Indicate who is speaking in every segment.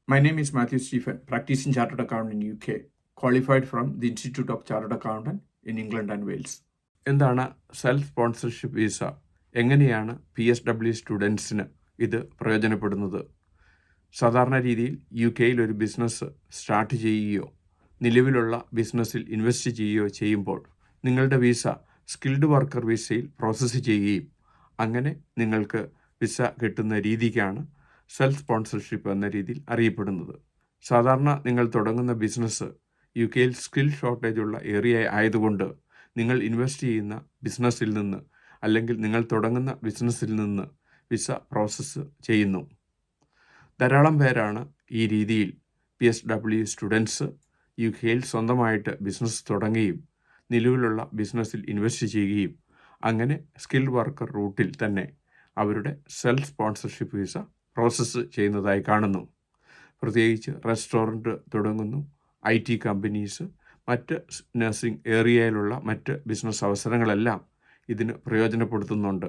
Speaker 1: My name is Matthew Stephen, practicing chartered accountant in UK, qualified from the Institute of Chartered Accountant in England and Wales. എന്താണ് self sponsorship visa? എങ്ങനെയാണ് PSW സ്റ്റുഡൻസിന് ഇത് പ്രയോജനപ്പെടുന്നത്? സാധാരണ രീതിയിൽ UK ഒരു business start ചെയ്യുകയോ നിലവിലുള്ള ബിസിനസ്സിൽ ഇൻവെസ്റ്റ് ചെയ്യുകയോ ചെയ്യുമ്പോൾ നിങ്ങളുടെ വിസ സ്കിൽഡ് വർക്കർ വിസയിൽ പ്രോസസ്സ് ചെയ്യുകയും അങ്ങനെ നിങ്ങൾക്ക് വിസ കിട്ടുന്ന രീതിക്കാണ് സെൽഫ് സ്പോൺസർഷിപ്പ് എന്ന രീതിയിൽ അറിയപ്പെടുന്നത്. സാധാരണ നിങ്ങൾ തുടങ്ങുന്ന ബിസിനസ് UK സ്കിൽ ഷോർട്ടേജ് ഉള്ള ഏരിയ ആയതുകൊണ്ട് നിങ്ങൾ ഇൻവെസ്റ്റ് ചെയ്യുന്ന ബിസിനസ്സിൽ നിന്ന് അല്ലെങ്കിൽ നിങ്ങൾ തുടങ്ങുന്ന ബിസിനസ്സിൽ നിന്ന് വിസ പ്രോസസ്സ് ചെയ്യുന്നു. ധാരാളം പേരാണ് ഈ രീതിയിൽ PSW സ്റ്റുഡൻസ് UK സ്വന്തമായിട്ട് ബിസിനസ് തുടങ്ങുകയും നിലവിലുള്ള ബിസിനസ്സിൽ ഇൻവെസ്റ്റ് ചെയ്യുകയും അങ്ങനെ സ്കിൽഡ് വർക്കർ റൂട്ടിൽ തന്നെ അവരുടെ സെൽഫ് സ്പോൺസർഷിപ്പ് വിസ പ്രോസസ്സ് ചെയ്യുന്നതായി കാണുന്നു. പ്രത്യേകിച്ച് റെസ്റ്റോറൻറ്റ് തുടങ്ങുന്നു, IT കമ്പനീസ്, മറ്റ് നഴ്സിംഗ് ഏരിയയിലുള്ള മറ്റ് ബിസിനസ് അവസരങ്ങളെല്ലാം ഇതിന് പ്രയോജനപ്പെടുത്തുന്നുണ്ട്.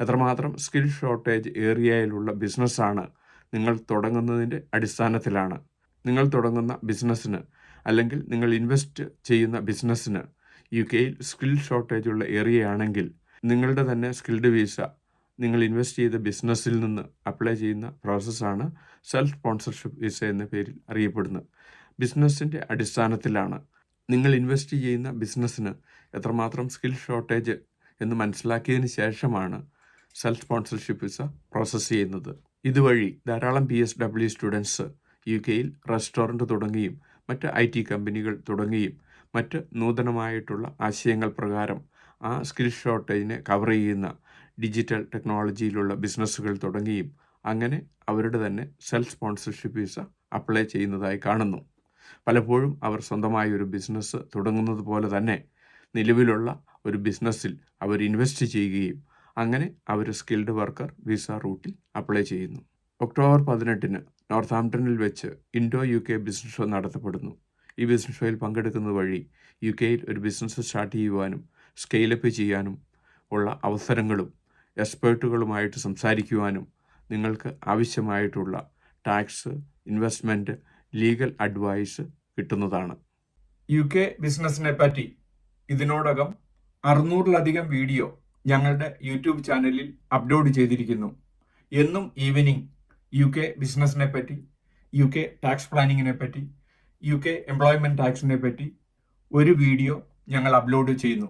Speaker 1: എത്രമാത്രം സ്കിൽ ഷോർട്ടേജ് ഏരിയയിലുള്ള ബിസിനസ്സാണ് നിങ്ങൾ തുടങ്ങുന്നതിൻ്റെ അടിസ്ഥാനത്തിലാണ്. നിങ്ങൾ തുടങ്ങുന്ന ബിസിനസ്സിന് അല്ലെങ്കിൽ നിങ്ങൾ ഇൻവെസ്റ്റ് ചെയ്യുന്ന ബിസിനസ്സിന് UK സ്കിൽ ഷോർട്ടേജ് ഉള്ള ഏരിയ ആണെങ്കിൽ നിങ്ങളുടെ തന്നെ സ്കിൽഡ് വിസ നിങ്ങൾ ഇൻവെസ്റ്റ് ചെയ്ത ബിസിനസ്സിൽ നിന്ന് അപ്ലൈ ചെയ്യുന്ന പ്രോസസ്സാണ് സെൽഫ് സ്പോൺസർഷിപ്പ് വിസ എന്ന പേരിൽ അറിയപ്പെടുന്നത്. ബിസിനസ്സിൻ്റെ അടിസ്ഥാനത്തിലാണ് നിങ്ങൾ ഇൻവെസ്റ്റ് ചെയ്യുന്ന ബിസിനസ്സിന് എത്രമാത്രം സ്കിൽ ഷോർട്ടേജ് എന്ന് മനസ്സിലാക്കിയതിന് ശേഷമാണ് സെൽഫ് സ്പോൺസർഷിപ്പ് വിസ പ്രോസസ്സ് ചെയ്യുന്നത്. ഇതുവഴി ധാരാളം PSW സ്റ്റുഡൻസ് UK റെസ്റ്റോറൻറ്റ് തുടങ്ങുകയും മറ്റ് IT കമ്പനികൾ തുടങ്ങുകയും മറ്റ് നൂതനമായിട്ടുള്ള ആശയങ്ങൾ പ്രകാരം ആ സ്കിൽ ഷോർട്ടേജിനെ കവർ ചെയ്യുന്ന ഡിജിറ്റൽ ടെക്നോളജിയിലുള്ള ബിസിനസ്സുകൾ തുടങ്ങുകയും അങ്ങനെ അവരുടെ തന്നെ സെൽഫ് സ്പോൺസർഷിപ്പ് വിസ അപ്ലൈ ചെയ്യുന്നതായി കാണുന്നു. പലപ്പോഴും അവർ സ്വന്തമായി ഒരു ബിസിനസ് തുടങ്ങുന്നത് പോലെ തന്നെ നിലവിലുള്ള ഒരു ബിസിനസ്സിൽ അവർ ഇൻവെസ്റ്റ് ചെയ്യുകയും അങ്ങനെ അവർ സ്കിൽഡ് വർക്കർ വിസ റൂട്ടിൽ അപ്ലൈ ചെയ്യുന്നു. ഒക്ടോബർ 18 നോർത്ത്ഹാംപ്ടണിൽ വെച്ച് ഇൻഡോ UK ബിസിനസ് ഷോ നടത്തപ്പെടുന്നു. ഈ ബിസിനസ് ഷോയിൽ പങ്കെടുക്കുന്നത് വഴി UK ഒരു ബിസിനസ് സ്റ്റാർട്ട് ചെയ്യുവാനും സ്കെയിലപ്പ് ചെയ്യാനും ഉള്ള അവസരങ്ങളും എക്സ്പേർട്ടുകളുമായിട്ട് സംസാരിക്കുവാനും നിങ്ങൾക്ക് ആവശ്യമായിട്ടുള്ള ടാക്സ്, ഇൻവെസ്റ്റ്മെൻറ്റ്, ലീഗൽ അഡ്വൈസ് കിട്ടുന്നതാണ്. UK ബിസിനസ്സിനെ പറ്റി ഇതിനോടകം 600-ലധികം വീഡിയോ ഞങ്ങളുടെ യൂട്യൂബ് ചാനലിൽ അപ്ലോഡ് ചെയ്തിരിക്കുന്നു. എന്നും ഈവനിങ് UK ബിസിനസ്സിനെ പറ്റി, UK ടാക്സ് പ്ലാനിങ്ങിനെ പറ്റി, UK എംപ്ലോയ്മെൻറ്റ് ടാക്സിനെ പറ്റി ഒരു വീഡിയോ ഞങ്ങൾ അപ്ലോഡ് ചെയ്യുന്നു.